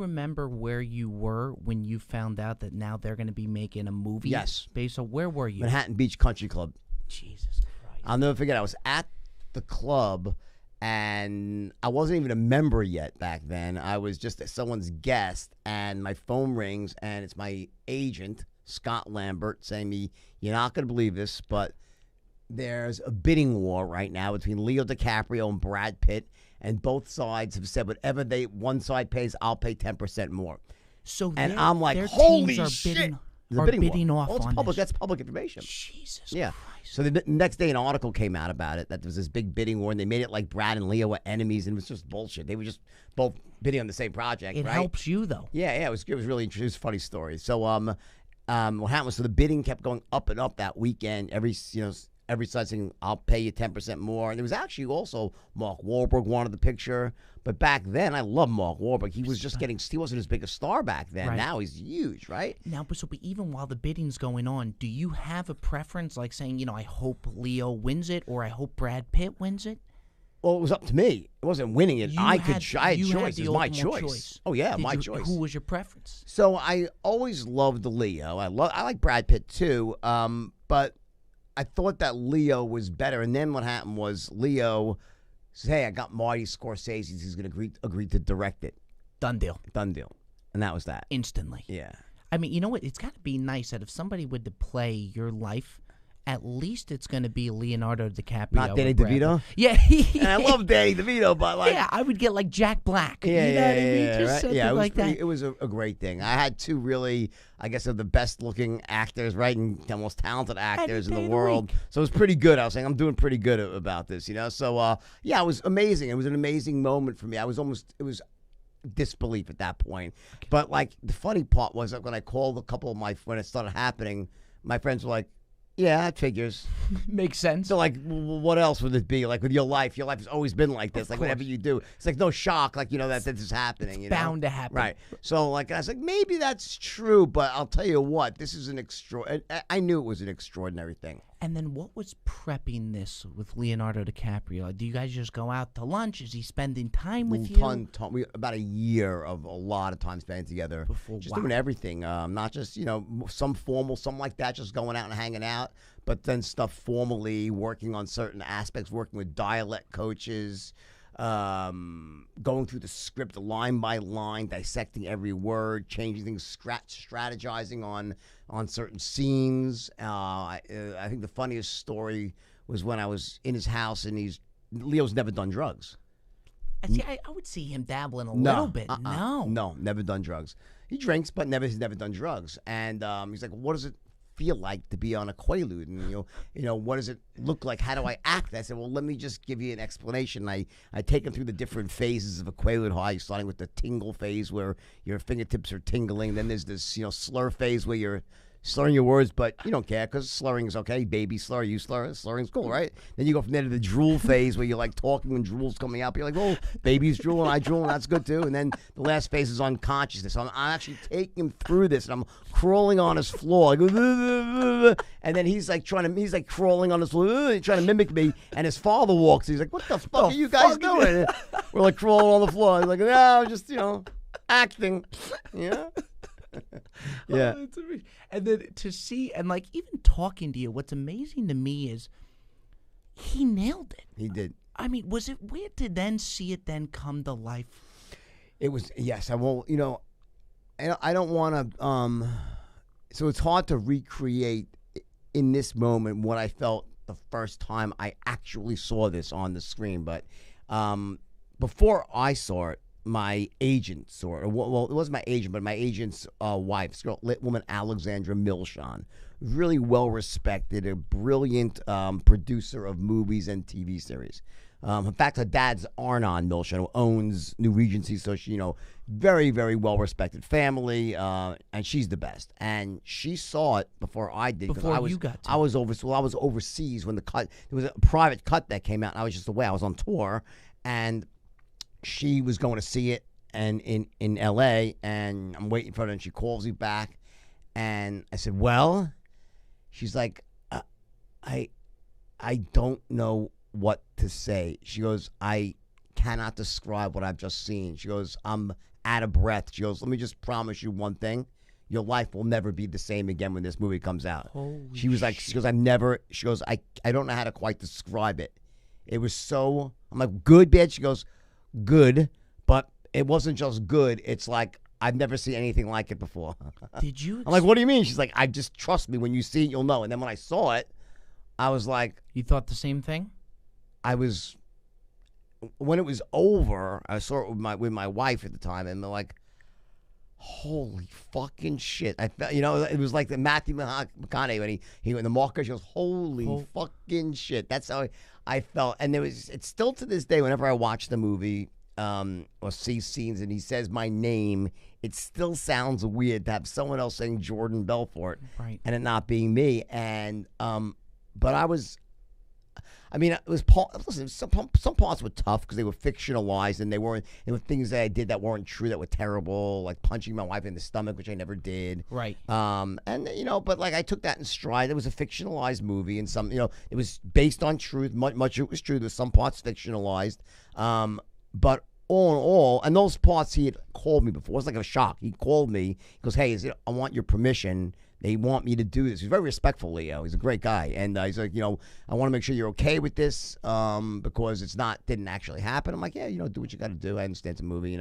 remember where you were when you found out that now they're going to be making a movie? Yes. Based on where were you? Manhattan Beach Country Club. Jesus Christ. I'll never forget. I was at the club, and I wasn't even a member yet back then. I was just someone's guest, and my phone rings, and it's my agent, Scott Lambert, saying to me, "You're not going to believe this, but there's a bidding war right now between Leo DiCaprio and Brad Pitt, and both sides have said whatever one side pays, I'll pay 10% more." So and I'm like, their holy teams are shit. bidding off it's on public. this. That's public information. Jesus Yeah. Christ. So the next day, an article came out about it, that there was this big bidding war, and they made it like Brad and Leo were enemies, and it was just bullshit. They were just both bidding on the same project, It right? helps you, though. Yeah, it was really interesting. It was a funny story. So what happened was, so the bidding kept going up and up that weekend. Every side saying, "I'll pay you 10% more." And there was actually also Mark Wahlberg wanted the picture. But back then, I love Mark Wahlberg. He was just he wasn't as big a star back then. Right. Now he's huge, right? Now, but even while the bidding's going on, do you have a preference, like saying, I hope Leo wins it, or I hope Brad Pitt wins it? Well, it was up to me. It wasn't winning it. I had choice. It was my ultimate choice. Oh yeah, my choice. Who was your preference? So I always loved Leo. I like Brad Pitt too. But I thought that Leo was better. And then what happened was Leo said, "Hey, I got Marty Scorsese. He's going to agree to direct it." Done deal. Done deal. And that was that. Instantly. Yeah. I mean, you know what? It's got to be nice that if somebody would to play your life, at least it's going to be Leonardo DiCaprio. Not Danny DeVito? Yeah. And I love Danny DeVito, but yeah, I would get like Jack Black. Yeah, you know what I mean? Just right? something Yeah, like that. It was a great thing. I had two really, I guess, of the best-looking actors, right, and the most talented actors in the world. So it was pretty good. I was saying, I'm doing pretty good about this, So, yeah, it was amazing. It was an amazing moment for me. It was disbelief at that point. Okay. But, like, the funny part was that when I called a couple of when it started happening, my friends were like, "Yeah, that figures." Makes sense. So, like, what else would it be? Like, with your life has always been like this. Like, whatever you do, it's like no shock, like, that this is happening. It's bound to happen. Right. So, like, I was like, maybe that's true, but I'll tell you what, this is I knew it was an extraordinary thing. And then what was prepping this with Leonardo DiCaprio? Do you guys just go out to lunch? Is he spending time with you? About a year of a lot of time spending together. Doing everything. Not just, some formal, something like that, just going out and hanging out, but then stuff formally, working on certain aspects, working with dialect coaches, going through the script line by line, dissecting every word, changing things, strategizing on certain scenes. I think the funniest story was when I was in his house, and Leo's never done drugs. I would see him dabbling a little bit. No, never done drugs. He drinks, but he's never done drugs. And he's like, "What does it feel like to be on a Quaalude? And what does it look like? How do I act?" I said, "Well, let me just give you an explanation." I take him through the different phases of a Quaalude high, starting with the tingle phase where your fingertips are tingling. Then there's this slur phase where you're slurring your words, but you don't care because slurring is okay. Baby slur, you slur, slurring's cool, right? Then you go from there to the drool phase where you're like talking and drool's coming out. But you're like, "Oh, baby's drooling, I drool, and that's good too." And then the last phase is unconsciousness. So I'm actually taking him through this, and I'm crawling on his floor. I go, and then he's like crawling on his floor, trying to mimic me. And his father walks. He's like, "What the fuck are you guys doing?" We're like crawling on the floor. He's like, "No, just acting." Yeah. Yeah. Oh, and then to see, and like even talking to you, what's amazing to me is he nailed it. He did. I mean, was it weird to then see it then come to life? It was, yes. I won't, I don't want to, so it's hard to recreate in this moment what I felt the first time I actually saw this on the screen. But before I saw it, my agent saw it. Well, it wasn't my agent, but my agent's wife, this girl, woman Alexandra Milshon, really well respected, a brilliant producer of movies and TV series. In fact, her dad's Arnon Milshon, who owns New Regency, so she, very, very well respected family, and she's the best. And she saw it before I did. Before you got to. I was overseas when the cut. There was a private cut that came out, and I was just away. I was on tour, and she was going to see it and in L.A., and I'm waiting for her, and she calls me back, and I said, "Well," she's like, I don't know what to say. She goes, "I cannot describe what I've just seen. She goes, I'm out of breath. She goes, let me just promise you one thing. Your life will never be the same again when this movie comes out. She was like, she goes, I don't know how to quite describe it. It was so, I'm like, good, bitch? She goes, good, but it wasn't just good. It's like, I've never seen anything like it before. Did you? I'm like, what do you mean? She's like, I just trust me. When you see it, you'll know. And then when I saw it, I was like. You thought the same thing? When it was over, I saw it with my wife at the time, and they're like, holy fucking shit. I felt, it was like the Matthew McConaughey when he in the marker, she goes, holy fucking shit. That's how I felt. And it's still to this day, whenever I watch the movie or see scenes and he says my name, it still sounds weird to have someone else saying Jordan Belfort, right, and it not being me. And but it was listen. Some parts were tough because they were fictionalized and there were things that I did that weren't true, that were terrible, like punching my wife in the stomach, which I never did. Right. But like I took that in stride. It was a fictionalized movie, and some, it was based on truth. Much it was true. There's some parts fictionalized. But all in all, and those parts he had called me before. It was like a shock. He called me. He goes, "Hey, I want your permission. They want me to do this." He's very respectful, Leo. He's a great guy. And he's like, I want to make sure you're okay with this because didn't actually happen. I'm like, yeah, do what you got to do. I understand it's a movie,